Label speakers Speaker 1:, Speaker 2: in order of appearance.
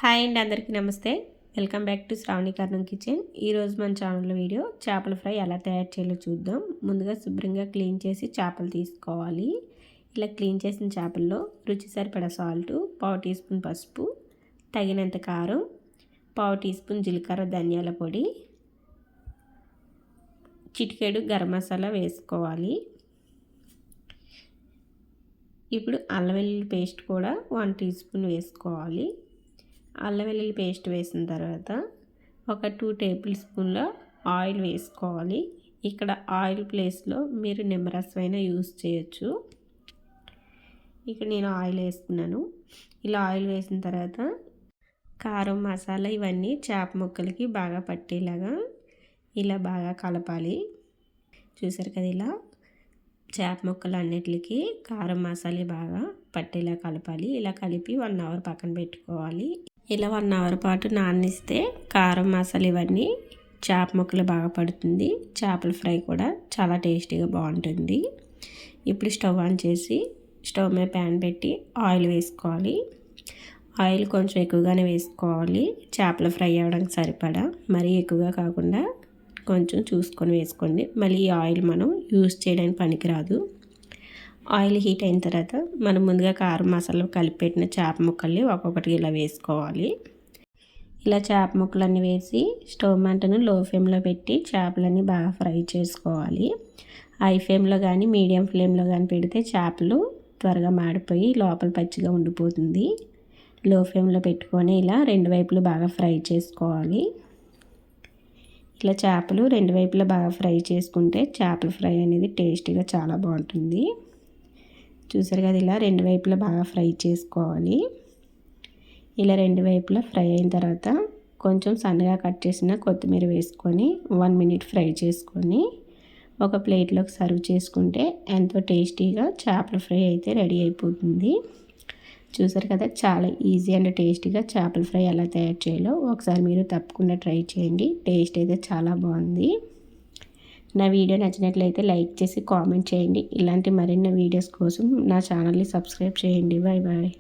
Speaker 1: Hi అండి, అందరికీ నమస్తే. Welcome back to Shravani Karnam kitchen. ఈరోజు మన ఛానల్లో వీడియో చేపల ఫ్రై ఎలా తయారు చేయాలో చూద్దాం. ముందుగా శుభ్రంగా క్లీన్ చేసి చేపలు తీసుకోవాలి. ఇలా క్లీన్ చేసిన చేపల్లో రుచి సరిపడా సాల్టు, 1/2 టీ స్పూన్ పసుపు, తగినంత కారం, 1/2 టీ స్పూన్ జీలకర్ర ధనియాల పొడి, చిటికెడు గరం మసాలా వేసుకోవాలి. ఇప్పుడు అల్లం వెల్లుల్లి పేస్ట్ కూడా 1 టీ స్పూన్ వేసుకోవాలి. అల్లం వెల్లుల్లి పేస్ట్ వేసిన తర్వాత ఒక 2 టేబుల్ స్పూన్ల ఆయిల్ వేసుకోవాలి. ఇక్కడ ఆయిల్ ప్లేస్లో మీరు నిమ్మరసం అయినా యూస్ చేయొచ్చు. ఇక్కడ నేను ఆయిల్ వేసుకున్నాను. ఇలా ఆయిల్ వేసిన తర్వాత కారం, మసాలా ఇవన్నీ చేప ముక్కలకి బాగా పట్టేలాగా ఇలా బాగా కలపాలి. చూసారు కదా, ఇలా చేప ముక్కలు అన్నిటికి కారం, మసాలా బాగా పట్టేలా కలపాలి. ఇలా కలిపి 1 అవర్ పక్కన పెట్టుకోవాలి. ఇలా 1 అవర్ పాటు నానిస్తే కారం, మసాలా ఇవన్నీ చేప ముక్కలు బాగా పడుతుంది. చేపల ఫ్రై కూడా చాలా టేస్టీగా బాగుంటుంది. ఇప్పుడు స్టవ్ ఆన్ చేసి స్టవ్ మీద ప్యాన్ పెట్టి ఆయిల్ వేసుకోవాలి. ఆయిల్ కొంచెం ఎక్కువగానే వేసుకోవాలి. చేపల ఫ్రై అవ్వడానికి సరిపడా, మరీ ఎక్కువగా కాకుండా కొంచెం చూసుకొని వేసుకోండి. మళ్ళీ ఈ ఆయిల్ మనం యూస్ చేయడానికి పనికిరాదు. ఆయిల్ హీట్ అయిన తర్వాత మనం ముందుగా కారం, మసాలా కలిపి పెట్టిన చేప ముక్కల్ని ఒక్కొక్కటి ఇలా వేసుకోవాలి. ఇలా చేప ముక్కలన్నీ వేసి స్టవ్ మంటను లో ఫ్లేమ్లో పెట్టి చేపలన్నీ బాగా ఫ్రై చేసుకోవాలి. హై ఫ్లేమ్లో కానీ మీడియం ఫ్లేమ్లో కానీ పెడితే చేపలు త్వరగా మాడిపోయి లోపల పచ్చిగా ఉండిపోతుంది. లో ఫ్లేమ్లో పెట్టుకొని ఇలా 2 వైపులు బాగా ఫ్రై చేసుకోవాలి. ఇలా చేపలు 2 వైపులా బాగా ఫ్రై చేసుకుంటే చేపల ఫ్రై అనేది టేస్టీగా చాలా బాగుంటుంది. చూసారు కదా, ఇలా 2 వైపులా బాగా ఫ్రై చేసుకోవాలి. ఇలా 2 వైపులా ఫ్రై అయిన తర్వాత కొంచెం సన్నగా కట్ చేసిన కొత్తిమీర వేసుకొని 1 మినిట్ ఫ్రై చేసుకొని ఒక ప్లేట్లోకి సర్వ్ చేసుకుంటే ఎంతో టేస్టీగా చేపల ఫ్రై అయితే రెడీ అయిపోతుంది. చూసారు కదా, చాలా ఈజీ అండ్ టేస్టీగా చేపల ఫ్రై ఎలా తయారు చేయాలో ఒకసారి మీరు తప్పకుండా ట్రై చేయండి. టేస్ట్ అయితే చాలా బాగుంది. నా వీడియో నచ్చినట్లయితే లైక్ చేసి కామెంట్ చేయండి. ఇలాంటి మరిన్ని వీడియోస్ కోసం నా ఛానల్ని సబ్స్క్రైబ్ చేయండి. Bye bye.